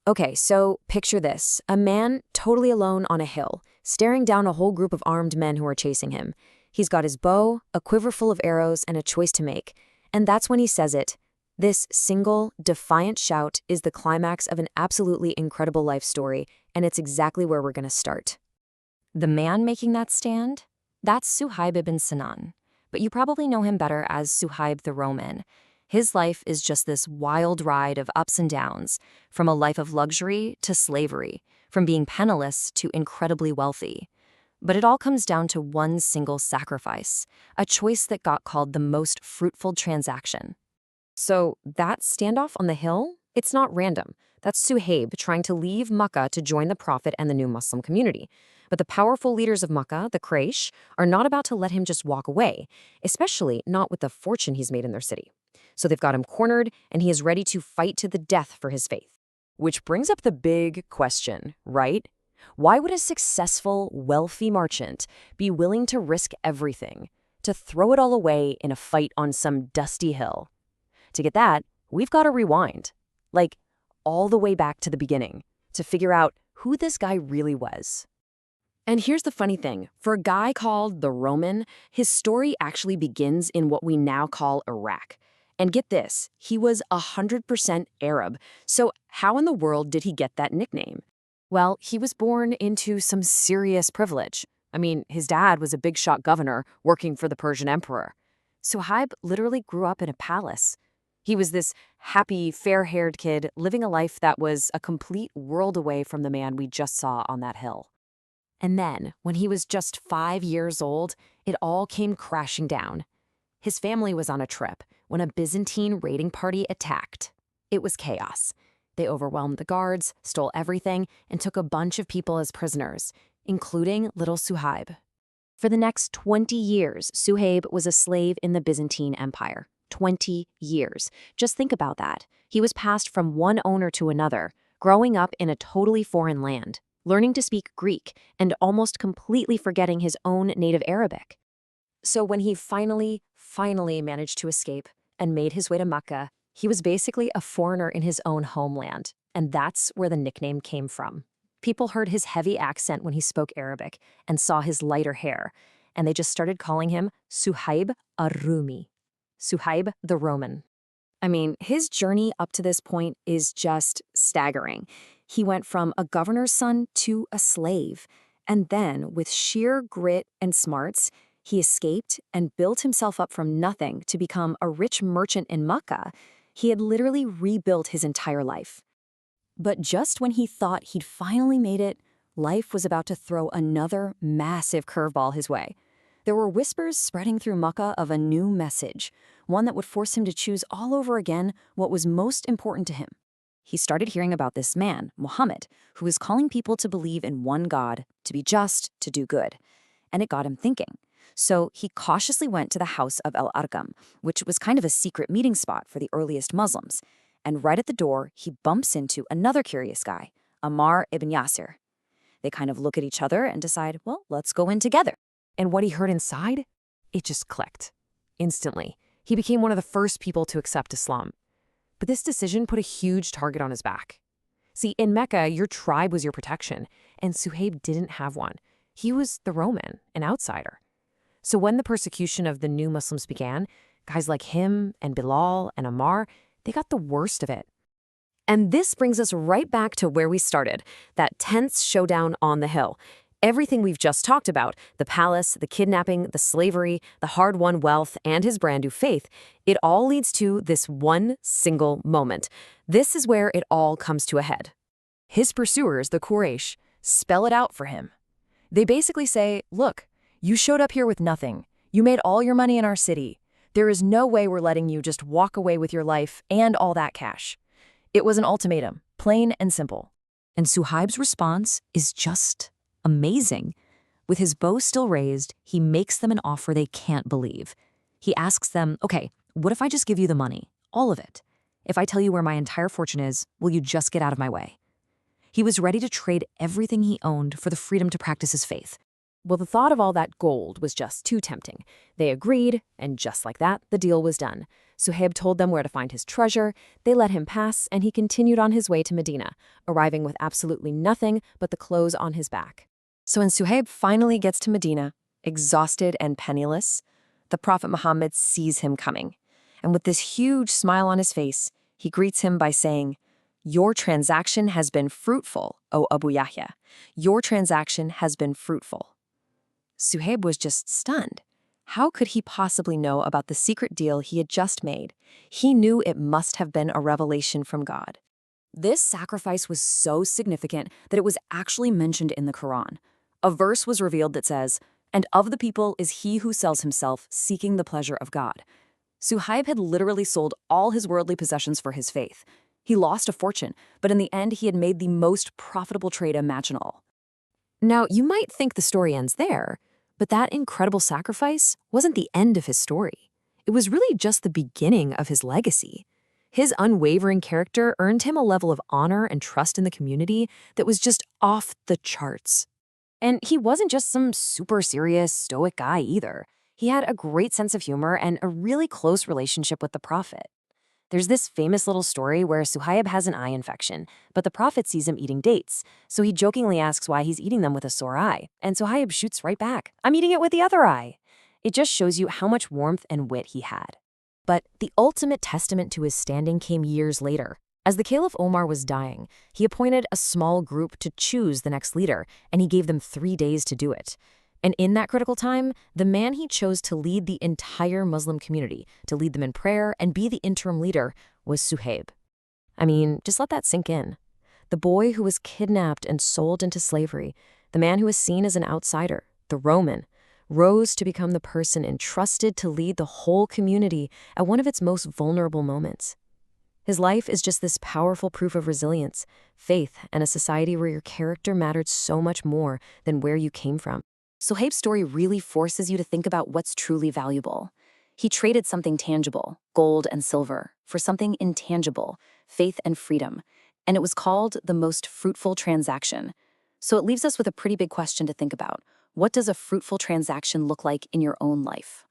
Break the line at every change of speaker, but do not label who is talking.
Okay, so picture this. A man totally alone on a hill, staring down a whole group of armed men who are chasing him. He's got his bow, a quiver full of arrows, and a choice to make. And that's when he says it. This single, defiant shout is the climax of an absolutely incredible life story, and it's exactly where we're going to start.
The man making that stand? That's Suhayb ibn Sinan, but you probably know him better as Suhayb the Roman. His life is just this wild ride of ups and downs, from a life of luxury to slavery, from being penniless to incredibly wealthy. But it all comes down to one single sacrifice, a choice that got called the most fruitful transaction.
So that standoff on the hill? It's not random. That's Suhayb trying to leave Makkah to join the Prophet and the new Muslim community. But the powerful leaders of Makkah, the Quraysh, are not about to let him just walk away, especially not with the fortune he's made in their city. So they've got him cornered, and he is ready to fight to the death for his faith. Which brings up the big question, right? Why would a successful, wealthy merchant be willing to risk everything, to throw it all away in a fight on some dusty hill? To get that, we've got to rewind, like all the way back to the beginning, to figure out who this guy really was. And here's the funny thing. For a guy called the Roman, his story actually begins in what we now call Iraq. And get this, he was 100% Arab. So how in the world did he get that nickname? Well, he was born into some serious privilege. I mean, his dad was a big-shot governor working for the Persian emperor. Suhayb literally grew up in a palace. He was this happy, fair-haired kid living a life that was a complete world away from the man we just saw on that hill. And then, when he was just 5 years old, it all came crashing down. His family was on a trip when a Byzantine raiding party attacked. It was chaos. They overwhelmed the guards, stole everything, and took a bunch of people as prisoners, including little Suhayb. For the next 20 years, Suhayb was a slave in the Byzantine Empire. 20 years. Just think about that. He was passed from one owner to another, growing up in a totally foreign land, learning to speak Greek, and almost completely forgetting his own native Arabic. So when he finally managed to escape and made his way to Mecca, he was basically a foreigner in his own homeland, and that's where the nickname came from. People heard his heavy accent when he spoke Arabic and saw his lighter hair, and they just started calling him Suhayb ar-Rumi, Suhayb the Roman. I mean, his journey up to this point is just staggering. He went from a governor's son to a slave, and then, with sheer grit and smarts, he escaped and built himself up from nothing to become a rich merchant in Mecca. He had literally rebuilt his entire life. But just when he thought he'd finally made it, life was about to throw another massive curveball his way. There were whispers spreading through Mecca of a new message, one that would force him to choose all over again what was most important to him. He started hearing about this man, Muhammad, who was calling people to believe in one God, to be just, to do good. And it got him thinking. So he cautiously went to the house of al-Arqam, which was kind of a secret meeting spot for the earliest Muslims. And right at the door, he bumps into another curious guy, Ammar ibn Yasir. They kind of look at each other and decide, well, let's go in together. And what he heard inside? It just clicked. Instantly, he became one of the first people to accept Islam. But this decision put a huge target on his back. See, in Mecca, your tribe was your protection, and Suhayb didn't have one. He was the Roman, an outsider. So when the persecution of the new Muslims began, guys like him and Bilal and Ammar, they got the worst of it. And this brings us right back to where we started, that tense showdown on the hill. Everything we've just talked about, the palace, the kidnapping, the slavery, the hard-won wealth, and his brand new faith, it all leads to this one single moment. This is where it all comes to a head. His pursuers, the Quraysh, spell it out for him. They basically say, look, you showed up here with nothing. You made all your money in our city. There is no way we're letting you just walk away with your life and all that cash. It was an ultimatum, plain and simple. And Suhayb's response is just amazing. With his bow still raised, he makes them an offer they can't believe. He asks them, okay, what if I just give you the money? All of it. If I tell you where my entire fortune is, will you just get out of my way? He was ready to trade everything he owned for the freedom to practice his faith. Well, the thought of all that gold was just too tempting. They agreed, and just like that, the deal was done. Suhayb told them where to find his treasure, they let him pass, and he continued on his way to Medina, arriving with absolutely nothing but the clothes on his back. So when Suhayb finally gets to Medina, exhausted and penniless, the Prophet Muhammad sees him coming. And with this huge smile on his face, he greets him by saying, "Your transaction has been fruitful, O Abu Yahya. Your transaction has been fruitful." Suhayb was just stunned. How could he possibly know about the secret deal he had just made? He knew it must have been a revelation from God.
This sacrifice was so significant that it was actually mentioned in the Quran. A verse was revealed that says, "And of the people is he who sells himself, seeking the pleasure of God." Suhayb had literally sold all his worldly possessions for his faith. He lost a fortune, but in the end he had made the most profitable trade imaginable.
Now, you might think the story ends there, but that incredible sacrifice wasn't the end of his story. It was really just the beginning of his legacy. His unwavering character earned him a level of honor and trust in the community that was just off the charts. And he wasn't just some super serious, stoic guy either. He had a great sense of humor and a really close relationship with the Prophet. There's this famous little story where Suhayb has an eye infection, but the Prophet sees him eating dates, so he jokingly asks why he's eating them with a sore eye, and Suhayb shoots right back, "I'm eating it with the other eye." It just shows you how much warmth and wit he had. But the ultimate testament to his standing came years later. As the Caliph Omar was dying, he appointed a small group to choose the next leader, and he gave them 3 days to do it. And in that critical time, the man he chose to lead the entire Muslim community, to lead them in prayer and be the interim leader, was Suhayb. I mean, just let that sink in. The boy who was kidnapped and sold into slavery, the man who was seen as an outsider, the Roman, rose to become the person entrusted to lead the whole community at one of its most vulnerable moments. His life is just this powerful proof of resilience, faith, and a society where your character mattered so much more than where you came from. Suhayb's story really forces you to think about what's truly valuable. He traded something tangible, gold and silver, for something intangible, faith and freedom, and it was called the most fruitful transaction. So it leaves us with a pretty big question to think about. What does a fruitful transaction look like in your own life?